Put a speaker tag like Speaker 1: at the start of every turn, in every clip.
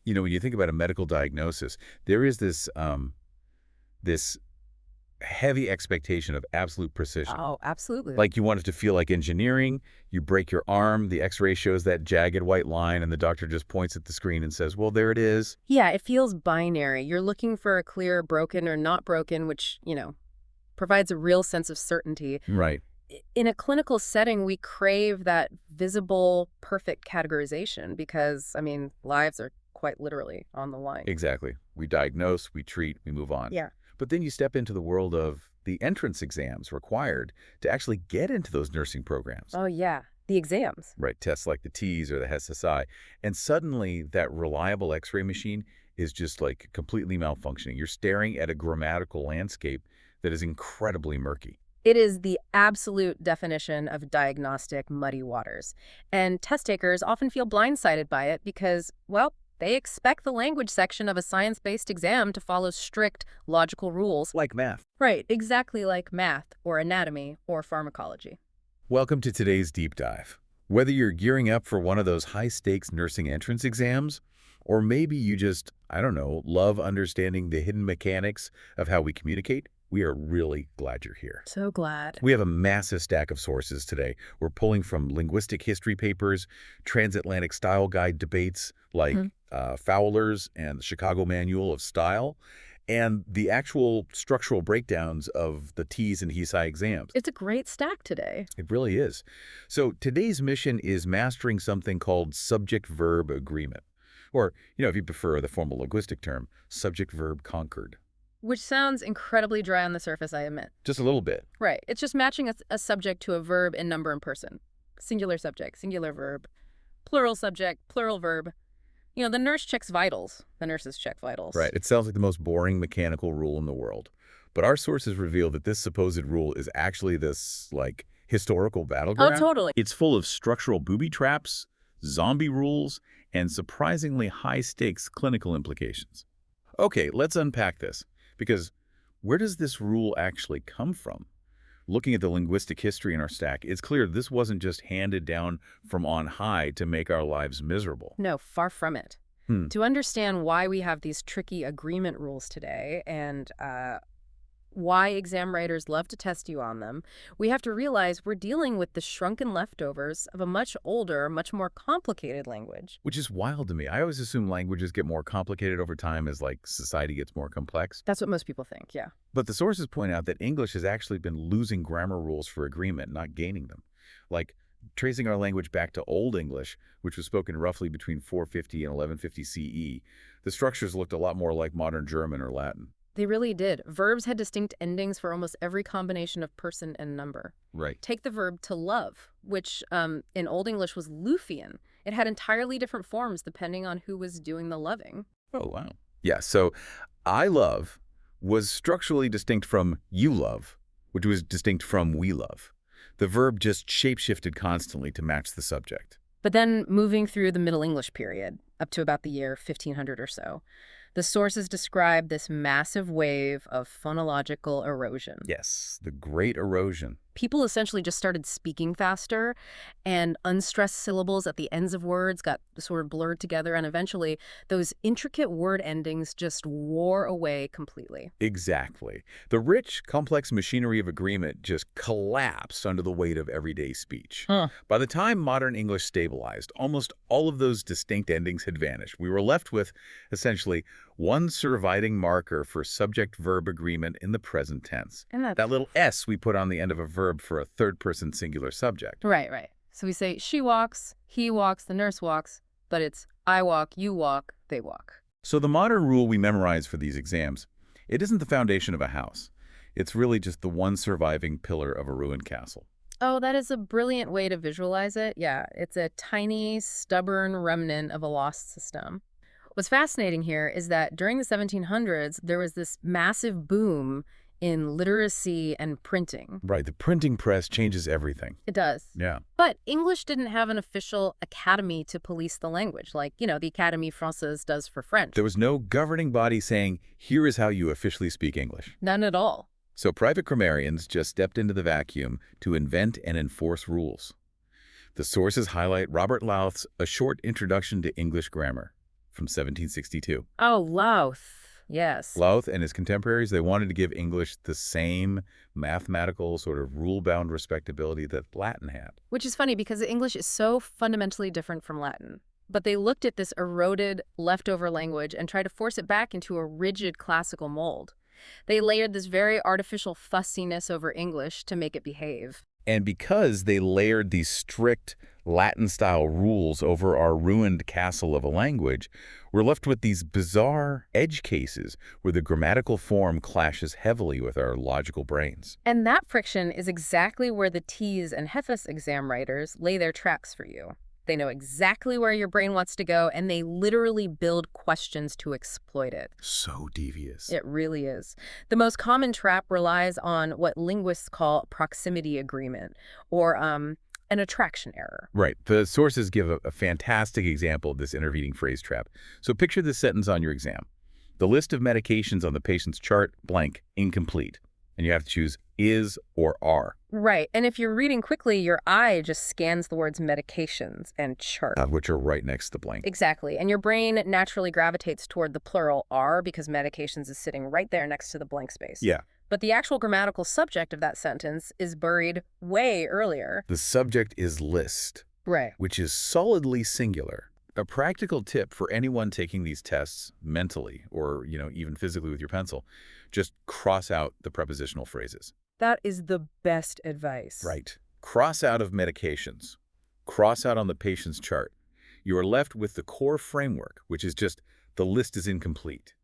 Speaker 1: You know, when you think about a medical diagnosis, there is this heavy expectation of absolute precision.
Speaker 2: Oh, absolutely.
Speaker 1: Like you want it to feel like engineering, you break your arm, the x-ray shows that jagged white line, and the doctor just points at the screen and says, well, there it is.
Speaker 2: Yeah, it feels binary. You're looking for a clear broken or not broken, which, provides a real sense of certainty.
Speaker 1: Right.
Speaker 2: In a clinical setting, we crave that visible, perfect categorization because, lives are quite literally on the line.
Speaker 1: Exactly. We diagnose, we treat, we move on.
Speaker 2: Yeah.
Speaker 1: But then you step into the world of the entrance exams required to actually get into those nursing programs.
Speaker 2: Oh, yeah. The exams.
Speaker 1: Right, tests like the TEAS or the HESI. And suddenly that reliable x-ray machine is just like completely malfunctioning. You're staring at a grammatical landscape that is incredibly murky.
Speaker 2: It is the absolute definition of diagnostic muddy waters. And test takers often feel blindsided by it because, well, they expect the language section of a science-based exam to follow strict, logical rules.
Speaker 1: Like math.
Speaker 2: Right, exactly like math or anatomy or pharmacology.
Speaker 1: Welcome to today's deep dive. Whether you're gearing up for one of those high-stakes nursing entrance exams, or maybe you just, I don't know, love understanding the hidden mechanics of how we communicate, we are really glad you're here.
Speaker 2: So glad.
Speaker 1: We have a massive stack of sources today. We're pulling from linguistic history papers, transatlantic style guide debates like Fowler's and the Chicago Manual of Style, and the actual structural breakdowns of the TEAS and HESI exams.
Speaker 2: It's a great stack today.
Speaker 1: It really is. So today's mission is mastering something called Subject-Verb Agreement. Or, if you prefer the formal linguistic term, Subject-Verb Concord.
Speaker 2: Which sounds incredibly dry on the surface, I admit.
Speaker 1: Just a little bit.
Speaker 2: Right. It's just matching a subject to a verb in number and person. Singular subject, singular verb, plural subject, plural verb. The nurse checks vitals. The nurses check vitals.
Speaker 1: Right. It sounds like the most boring mechanical rule in the world. But our sources reveal that this supposed rule is actually this, historical battleground.
Speaker 2: Oh, totally.
Speaker 1: It's full of structural booby traps, zombie rules, and surprisingly high-stakes clinical implications. Okay, let's unpack this. Because where does this rule actually come from? Looking at the linguistic history in our stack, it's clear this wasn't just handed down from on high to make our lives miserable.
Speaker 2: No, far from it. To understand why we have these tricky agreement rules today and why exam writers love to test you on them, we have to realize we're dealing with the shrunken leftovers of a much older, much more complicated language.
Speaker 1: Which is wild to me. I always assume languages get more complicated over time as, society gets more complex.
Speaker 2: That's what most people think, yeah.
Speaker 1: But the sources point out that English has actually been losing grammar rules for agreement, not gaining them. Like, tracing our language back to Old English, which was spoken roughly between 450 and 1150 CE, the structures looked a lot more like modern German or Latin.
Speaker 2: They really did. Verbs had distinct endings for almost every combination of person and number.
Speaker 1: Right.
Speaker 2: Take the verb to love, which in Old English was Lufian. It had entirely different forms depending on who was doing the loving.
Speaker 1: Oh, wow. Yeah, so I love was structurally distinct from you love, which was distinct from we love. The verb just shape-shifted constantly to match the subject.
Speaker 2: But then moving through the Middle English period, up to about the year 1500 or so, the sources describe this massive wave of phonological erosion.
Speaker 1: Yes, the Great Erosion.
Speaker 2: People essentially just started speaking faster, and unstressed syllables at the ends of words got sort of blurred together, and eventually those intricate word endings just wore away completely.
Speaker 1: Exactly. The rich, complex machinery of agreement just collapsed under the weight of everyday speech. By the time modern English stabilized, almost all of those distinct endings had vanished. We were left with, essentially, one surviving marker for subject-verb agreement in the present tense.
Speaker 2: And
Speaker 1: that little S we put on the end of a verb for a third-person singular subject.
Speaker 2: Right. So we say she walks, he walks, the nurse walks, but it's I walk, you walk, they walk.
Speaker 1: So the modern rule we memorize for these exams, it isn't the foundation of a house. It's really just the one surviving pillar of a ruined castle.
Speaker 2: Oh, that is a brilliant way to visualize it. Yeah, it's a tiny, stubborn remnant of a lost system. What's fascinating here is that during the 1700s, there was this massive boom in literacy and printing.
Speaker 1: Right, the printing press changes everything.
Speaker 2: It does.
Speaker 1: Yeah.
Speaker 2: But English didn't have an official academy to police the language, like, the Académie Française does for French.
Speaker 1: There was no governing body saying, here is how you officially speak English.
Speaker 2: None at all.
Speaker 1: So private grammarians just stepped into the vacuum to invent and enforce rules. The sources highlight Robert Louth's A Short Introduction to English Grammar, from 1762.
Speaker 2: Oh, Louth. Yes.
Speaker 1: Louth and his contemporaries, they wanted to give English the same mathematical sort of rule-bound respectability that Latin had.
Speaker 2: Which is funny because English is so fundamentally different from Latin. But they looked at this eroded, leftover language and tried to force it back into a rigid classical mold. They layered this very artificial fussiness over English to make it behave.
Speaker 1: And because they layered these strict Latin-style rules over our ruined castle of a language, we're left with these bizarre edge cases where the grammatical form clashes heavily with our logical brains.
Speaker 2: And that friction is exactly where the TEAS and HESI exam writers lay their traps for you. They know exactly where your brain wants to go, and they literally build questions to exploit it.
Speaker 1: So devious.
Speaker 2: It really is. The most common trap relies on what linguists call proximity agreement, or an attraction error.
Speaker 1: Right. The sources give a fantastic example of this intervening phrase trap. So picture this sentence on your exam. The list of medications on the patient's chart, blank, incomplete. And you have to choose is or are.
Speaker 2: Right. And if you're reading quickly, your eye just scans the words medications and chart.
Speaker 1: Which are right next to the blank.
Speaker 2: Exactly. And your brain naturally gravitates toward the plural are because medications is sitting right there next to the blank space.
Speaker 1: Yeah.
Speaker 2: But the actual grammatical subject of that sentence is buried way earlier.
Speaker 1: The subject is list,
Speaker 2: Right.
Speaker 1: which is solidly singular. A practical tip for anyone taking these tests mentally or, even physically with your pencil, just cross out the prepositional phrases.
Speaker 2: That is the best advice.
Speaker 1: Right. Cross out of medications. Cross out on the patient's chart. You are left with the core framework, which is just the list is incomplete.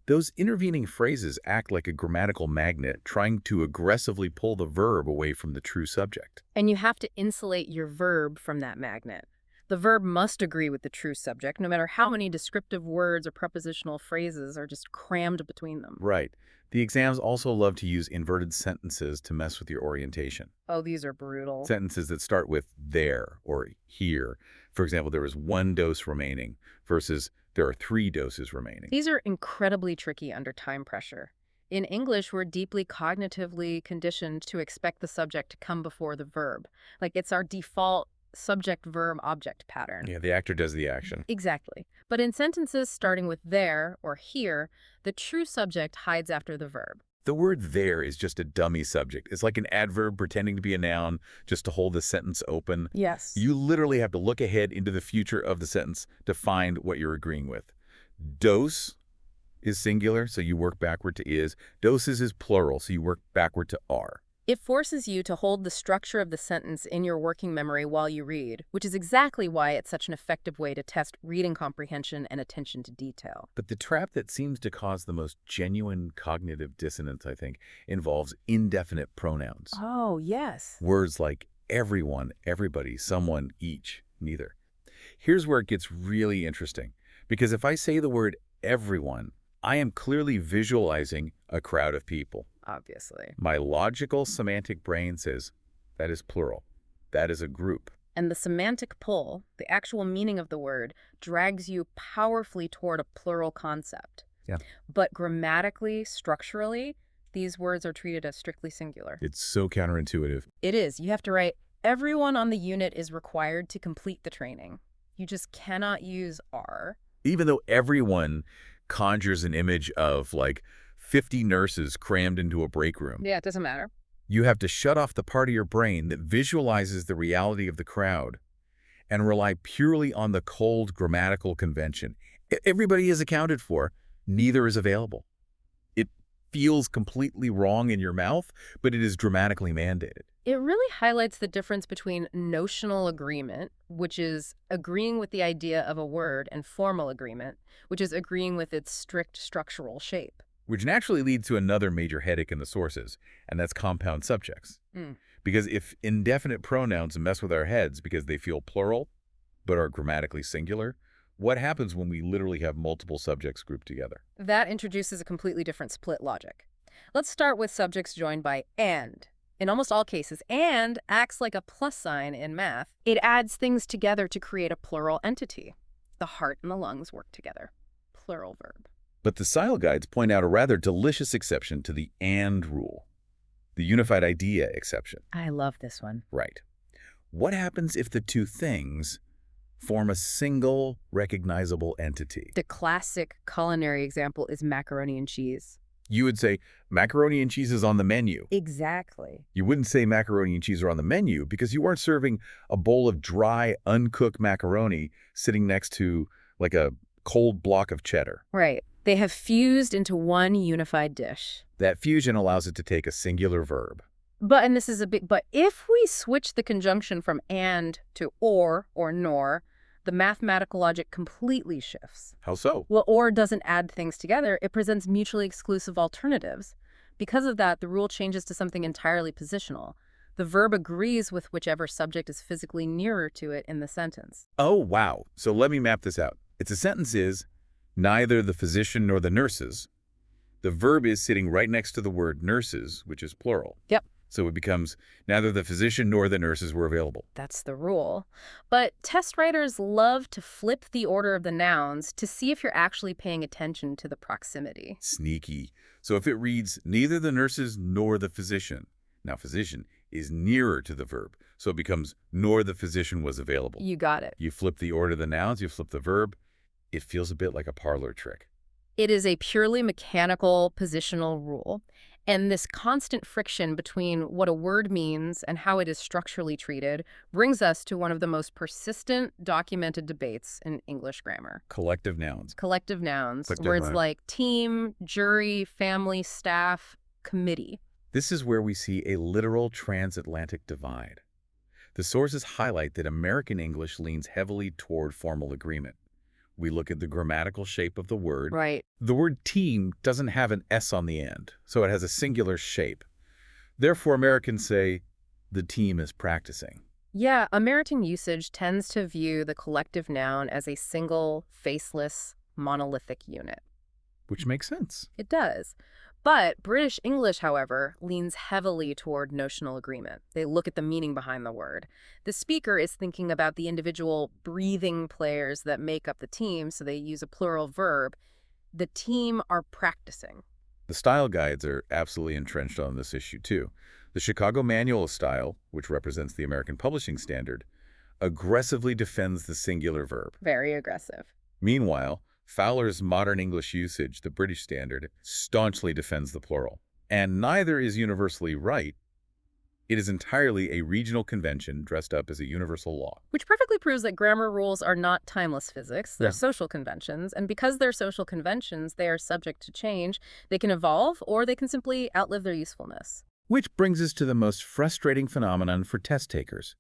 Speaker 1: Those intervening phrases act like a grammatical magnet trying to aggressively pull the verb away from the true subject.
Speaker 2: And you have to insulate your verb from that magnet. The verb must agree with the true subject, no matter how many descriptive words or prepositional phrases are just crammed between them.
Speaker 1: Right. The exams also love to use inverted sentences to mess with your orientation.
Speaker 2: Oh, these are brutal.
Speaker 1: Sentences that start with there or here. For example, there is 1 dose remaining versus there are 3 doses remaining.
Speaker 2: These are incredibly tricky under time pressure. In English, we're deeply cognitively conditioned to expect the subject to come before the verb. Like it's our default subject-verb-object pattern.
Speaker 1: Yeah, the actor does the action.
Speaker 2: Exactly. But in sentences starting with there or here, the true subject hides after the verb.
Speaker 1: The word there is just a dummy subject. It's like an adverb pretending to be a noun just to hold the sentence open.
Speaker 2: Yes.
Speaker 1: You literally have to look ahead into the future of the sentence to find what you're agreeing with. Dose is singular, so you work backward to is. Doses is plural, so you work backward to are.
Speaker 2: It forces you to hold the structure of the sentence in your working memory while you read, which is exactly why it's such an effective way to test reading comprehension and attention to detail.
Speaker 1: But the trap that seems to cause the most genuine cognitive dissonance, I think, involves indefinite pronouns.
Speaker 2: Oh, yes.
Speaker 1: Words like everyone, everybody, someone, each, neither. Here's where it gets really interesting, because if I say the word everyone, I am clearly visualizing a crowd of people.
Speaker 2: Obviously.
Speaker 1: My logical semantic brain says that is plural. That is a group.
Speaker 2: And the semantic pull, the actual meaning of the word, drags you powerfully toward a plural concept.
Speaker 1: Yeah.
Speaker 2: But grammatically, structurally, these words are treated as strictly singular.
Speaker 1: It's so counterintuitive.
Speaker 2: It is. You have to write, everyone on the unit is required to complete the training. You just cannot use are.
Speaker 1: Even though everyone conjures an image of, 50 nurses crammed into a break room.
Speaker 2: Yeah, it doesn't matter.
Speaker 1: You have to shut off the part of your brain that visualizes the reality of the crowd and rely purely on the cold grammatical convention. Everybody is accounted for. Neither is available. It feels completely wrong in your mouth, but it is dramatically mandated.
Speaker 2: It really highlights the difference between notional agreement, which is agreeing with the idea of a word, and formal agreement, which is agreeing with its strict structural shape.
Speaker 1: Which naturally leads to another major headache in the sources, and that's compound subjects. Because if indefinite pronouns mess with our heads because they feel plural, but are grammatically singular, what happens when we literally have multiple subjects grouped together?
Speaker 2: That introduces a completely different split logic. Let's start with subjects joined by and. In almost all cases, and acts like a plus sign in math. It adds things together to create a plural entity. The heart and the lungs work together. Plural verb.
Speaker 1: But the style guides point out a rather delicious exception to the and rule, the unified idea exception.
Speaker 2: I love this one.
Speaker 1: Right. What happens if the two things form a single recognizable entity.
Speaker 2: The classic culinary example is macaroni and cheese.
Speaker 1: You would say, macaroni and cheese is on the menu.
Speaker 2: Exactly.
Speaker 1: You wouldn't say macaroni and cheese are on the menu because you weren't serving a bowl of dry, uncooked macaroni sitting next to, like, a cold block of cheddar.
Speaker 2: Right. They have fused into one unified dish.
Speaker 1: That fusion allows it to take a singular verb.
Speaker 2: But if we switch the conjunction from and to or nor, the mathematical logic completely shifts.
Speaker 1: How so?
Speaker 2: Well, or doesn't add things together. It presents mutually exclusive alternatives. Because of that, the rule changes to something entirely positional. The verb agrees with whichever subject is physically nearer to it in the sentence.
Speaker 1: Oh, wow. So let me map this out. Its a sentence is, neither the physician nor the nurses. The verb is sitting right next to the word nurses, which is plural.
Speaker 2: Yep.
Speaker 1: So it becomes, neither the physician nor the nurses were available.
Speaker 2: That's the rule. But test writers love to flip the order of the nouns to see if you're actually paying attention to the proximity.
Speaker 1: Sneaky. So if it reads, neither the nurses nor the physician. Now, physician is nearer to the verb, so it becomes, nor the physician was available.
Speaker 2: You got it.
Speaker 1: You flip the order of the nouns, you flip the verb. It feels a bit like a parlor trick.
Speaker 2: It is a purely mechanical positional rule. And this constant friction between what a word means and how it is structurally treated brings us to one of the most persistent documented debates in English grammar.
Speaker 1: Collective nouns.
Speaker 2: Collective nouns,
Speaker 1: Collective
Speaker 2: words
Speaker 1: noun.
Speaker 2: like team, jury, family, staff, committee.
Speaker 1: This is where we see a literal transatlantic divide. The sources highlight that American English leans heavily toward formal agreement. We look at the grammatical shape of the word.
Speaker 2: Right.
Speaker 1: The word team doesn't have an S on the end, so it has a singular shape. Therefore, Americans say, the team is practicing.
Speaker 2: Yeah, American usage tends to view the collective noun as a single, faceless, monolithic unit.
Speaker 1: Which makes sense.
Speaker 2: It does. But British English, however, leans heavily toward notional agreement. They look at the meaning behind the word. The speaker is thinking about the individual breathing players that make up the team, so they use a plural verb. The team are practicing.
Speaker 1: The style guides are absolutely entrenched on this issue, too. The Chicago Manual of Style, which represents the American Publishing Standard, aggressively defends the singular verb.
Speaker 2: Very aggressive.
Speaker 1: Meanwhile, Fowler's Modern English Usage, the British Standard, staunchly defends the plural. And neither is universally right. It is entirely a regional convention dressed up as a universal law.
Speaker 2: Which perfectly proves that grammar rules are not timeless physics. They're
Speaker 1: Yeah.
Speaker 2: social conventions. And because they're social conventions, they are subject to change. They can evolve, or they can simply outlive their usefulness.
Speaker 1: Which brings us to the most frustrating phenomenon for test takers,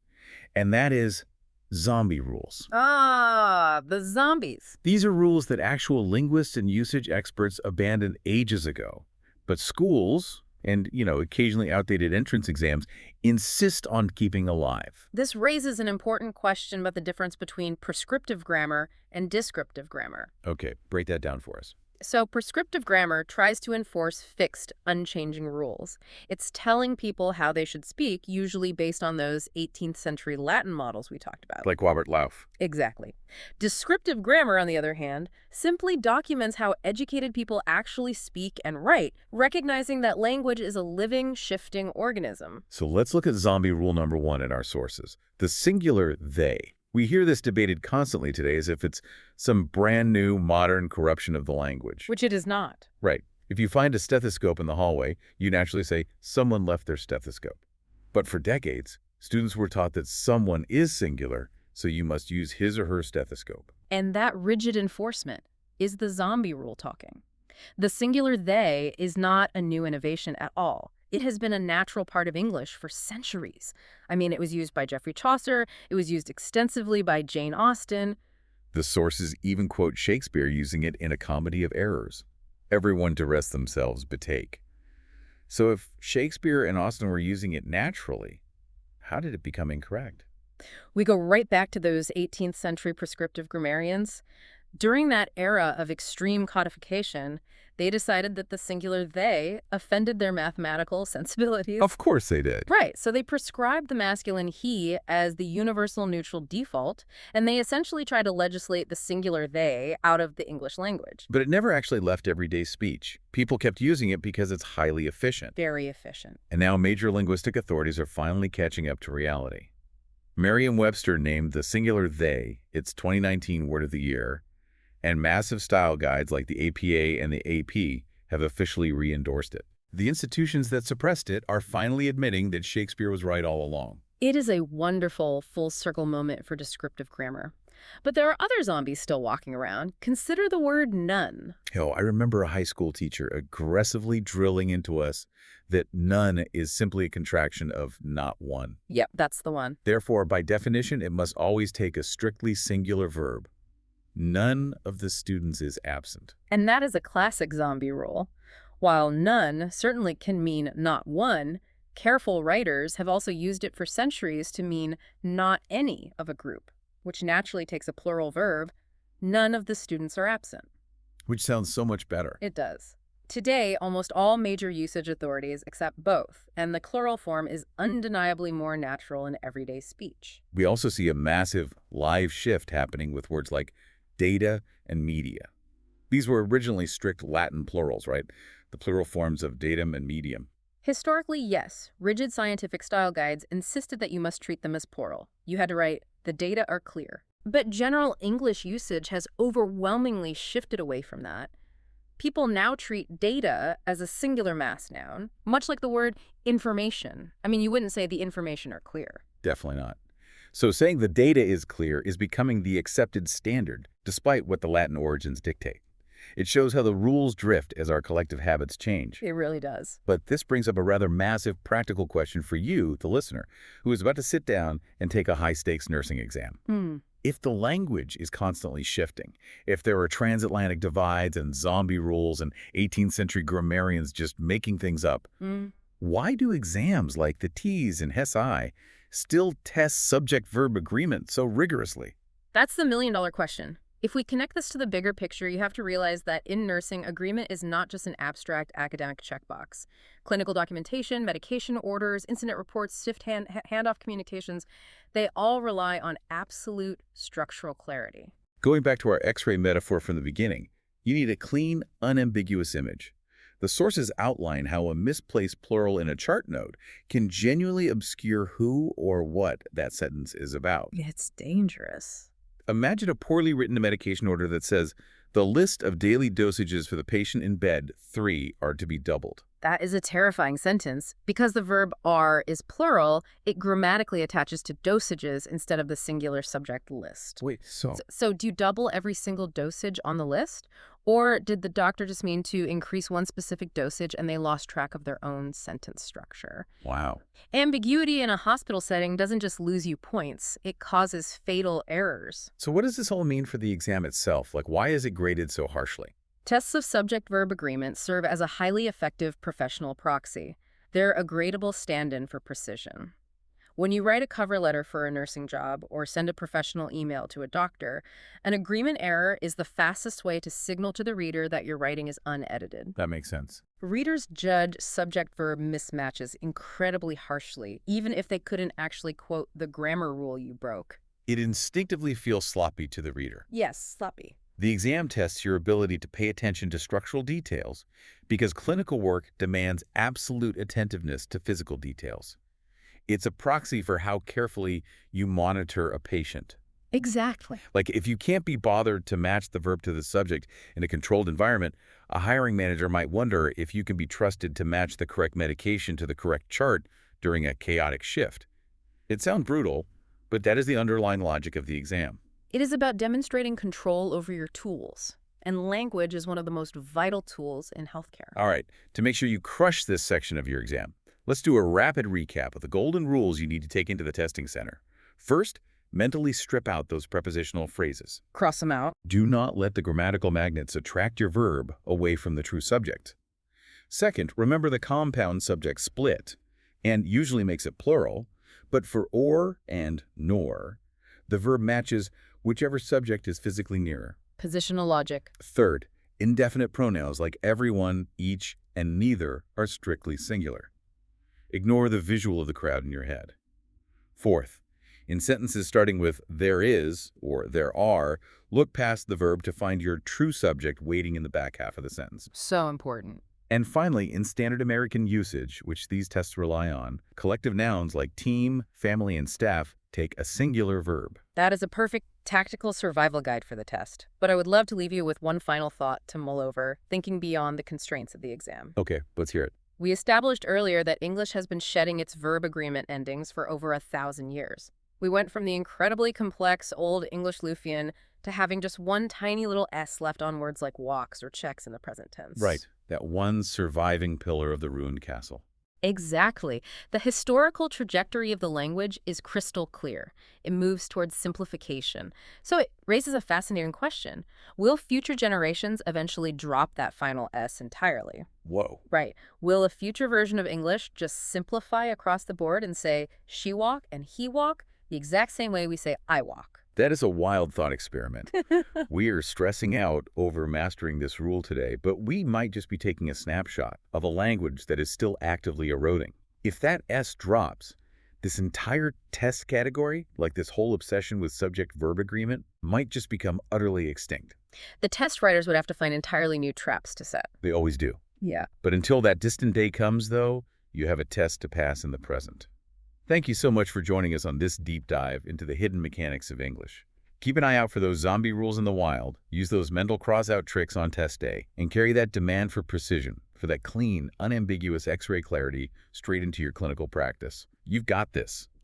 Speaker 1: and that is zombie rules.
Speaker 2: Ah, the zombies.
Speaker 1: These are rules that actual linguists and usage experts abandoned ages ago. But schools, and, occasionally outdated entrance exams, insist on keeping alive.
Speaker 2: This raises an important question about the difference between prescriptive grammar and descriptive grammar.
Speaker 1: Okay, break that down for us.
Speaker 2: So prescriptive grammar tries to enforce fixed, unchanging rules. It's telling people how they should speak, usually based on those 18th century Latin models we talked about.
Speaker 1: Like Robert Lauf.
Speaker 2: Exactly. Descriptive grammar, on the other hand, simply documents how educated people actually speak and write, recognizing that language is a living, shifting organism.
Speaker 1: So let's look at zombie rule number 1 in our sources. The singular they. We hear this debated constantly today as if it's some brand new modern corruption of the language.
Speaker 2: Which it is not.
Speaker 1: Right. If you find a stethoscope in the hallway, you naturally say, someone left their stethoscope. But for decades, students were taught that someone is singular, so you must use his or her stethoscope.
Speaker 2: And that rigid enforcement is the zombie rule talking. The singular they is not a new innovation at all. It has been a natural part of English for centuries. I mean, it was used by Geoffrey Chaucer. It was used extensively by Jane Austen.
Speaker 1: The sources even quote Shakespeare using it in A Comedy of Errors. Everyone to rest themselves betake. So if Shakespeare and Austen were using it naturally, how did it become incorrect?
Speaker 2: We go right back to those 18th century prescriptive grammarians. During that era of extreme codification, they decided that the singular they offended their mathematical sensibilities.
Speaker 1: Of course they did.
Speaker 2: Right, so they prescribed the masculine he as the universal neutral default, and they essentially tried to legislate the singular they out of the English language.
Speaker 1: But it never actually left everyday speech. People kept using it because it's highly efficient.
Speaker 2: Very efficient.
Speaker 1: And now major linguistic authorities are finally catching up to reality. Merriam-Webster named the singular they its 2019 Word of the Year, and massive style guides like the APA and the AP have officially re-endorsed it. The institutions that suppressed it are finally admitting that Shakespeare was right all along.
Speaker 2: It is a wonderful full-circle moment for descriptive grammar. But there are other zombies still walking around. Consider the word none.
Speaker 1: Hell, I remember a high school teacher aggressively drilling into us that none is simply a contraction of not one.
Speaker 2: Yep, that's the one.
Speaker 1: Therefore, by definition, it must always take a strictly singular verb. None of the students is absent.
Speaker 2: And that is a classic zombie rule. While none certainly can mean not one, careful writers have also used it for centuries to mean not any of a group, which naturally takes a plural verb. None of the students are absent.
Speaker 1: Which sounds so much better.
Speaker 2: It does. Today, almost all major usage authorities accept both, and the plural form is undeniably more natural in everyday speech.
Speaker 1: We also see a massive live shift happening with words like data and media. These were originally strict Latin plurals, right? The plural forms of datum and medium.
Speaker 2: Historically, yes, rigid scientific style guides insisted that you must treat them as plural. You had to write, the data are clear. But general English usage has overwhelmingly shifted away from that. People now treat data as a singular mass noun, much like the word information. I mean, you wouldn't say the information are clear.
Speaker 1: Definitely not. So saying the data is clear is becoming the accepted standard, despite what the Latin origins dictate. It shows how the rules drift as our collective habits change.
Speaker 2: It really does.
Speaker 1: But this brings up a rather massive practical question for you, the listener, who is about to sit down and take a high-stakes nursing exam. If the language is constantly shifting, if there are transatlantic divides and zombie rules and 18th century grammarians just making things up, why do exams like the TEAS and HESI still test subject-verb agreement so rigorously?
Speaker 2: That's the million-dollar question. If we connect this to the bigger picture, you have to realize that in nursing, agreement is not just an abstract academic checkbox. Clinical documentation, medication orders, incident reports, shift handoff communications, they all rely on absolute structural clarity.
Speaker 1: Going back to our X-ray metaphor from the beginning, you need a clean, unambiguous image. The sources outline how a misplaced plural in a chart note can genuinely obscure who or what that sentence is about.
Speaker 2: It's dangerous.
Speaker 1: Imagine a poorly written medication order that says, the list of daily dosages for the patient in bed 3 are to be doubled.
Speaker 2: That is a terrifying sentence. Because the verb are is plural, it grammatically attaches to dosages instead of the singular subject list.
Speaker 1: Wait,
Speaker 2: So do you double every single dosage on the list? Or did the doctor just mean to increase one specific dosage and they lost track of their own sentence structure?
Speaker 1: Wow.
Speaker 2: Ambiguity in a hospital setting doesn't just lose you points, it causes fatal errors.
Speaker 1: So what does this all mean for the exam itself? Like, why is it graded so harshly?
Speaker 2: Tests of subject-verb agreement serve as a highly effective professional proxy. They're a gradable stand-in for precision. When you write a cover letter for a nursing job or send a professional email to a doctor, an agreement error is the fastest way to signal to the reader that your writing is unedited.
Speaker 1: That makes sense.
Speaker 2: Readers judge subject-verb mismatches incredibly harshly, even if they couldn't actually quote the grammar rule you broke.
Speaker 1: It instinctively feels sloppy to the reader.
Speaker 2: Yes, sloppy.
Speaker 1: The exam tests your ability to pay attention to structural details because clinical work demands absolute attentiveness to physical details. It's a proxy for how carefully you monitor a patient.
Speaker 2: Exactly.
Speaker 1: Like, if you can't be bothered to match the verb to the subject in a controlled environment, a hiring manager might wonder if you can be trusted to match the correct medication to the correct chart during a chaotic shift. It sounds brutal, but that is the underlying logic of the exam.
Speaker 2: It is about demonstrating control over your tools, and language is one of the most vital tools in healthcare.
Speaker 1: All right, to make sure you crush this section of your exam, let's do a rapid recap of the golden rules you need to take into the testing center. First, mentally strip out those prepositional phrases.
Speaker 2: Cross them out.
Speaker 1: Do not let the grammatical magnets attract your verb away from the true subject. Second, remember the compound subject split, and usually makes it plural, but for or and nor, the verb matches whichever subject is physically nearer.
Speaker 2: Positional logic.
Speaker 1: Third, indefinite pronouns like everyone, each, and neither are strictly singular. Ignore the visual of the crowd in your head. Fourth, in sentences starting with there is or there are, look past the verb to find your true subject waiting in the back half of the sentence.
Speaker 2: So important.
Speaker 1: And finally, in standard American usage, which these tests rely on, collective nouns like team, family, and staff take a singular verb.
Speaker 2: That is a perfect tactical survival guide for the test. But I would love to leave you with one final thought to mull over, thinking beyond the constraints of the exam.
Speaker 1: Okay, let's hear it.
Speaker 2: We established earlier that English has been shedding its verb agreement endings for over 1,000 years. We went from the incredibly complex Old English Luthean to having just one tiny little S left on words like walks or checks in the present tense.
Speaker 1: Right, that one surviving pillar of the ruined castle.
Speaker 2: Exactly. The historical trajectory of the language is crystal clear. It moves towards simplification. So it raises a fascinating question. Will future generations eventually drop that final S entirely?
Speaker 1: Whoa.
Speaker 2: Right. Will a future version of English just simplify across the board and say she walk and he walk the exact same way we say I walk?
Speaker 1: That is a wild thought experiment. We are stressing out over mastering this rule today, but we might just be taking a snapshot of a language that is still actively eroding. If that S drops, this entire test category, like this whole obsession with subject-verb agreement, might just become utterly extinct.
Speaker 2: The test writers would have to find entirely new traps to set.
Speaker 1: They always do.
Speaker 2: Yeah.
Speaker 1: But until that distant day comes, though, you have a test to pass in the present. Thank you so much for joining us on this deep dive into the hidden mechanics of English. Keep an eye out for those zombie rules in the wild, use those mental cross-out tricks on test day, and carry that demand for precision, for that clean, unambiguous X-ray clarity straight into your clinical practice. You've got this.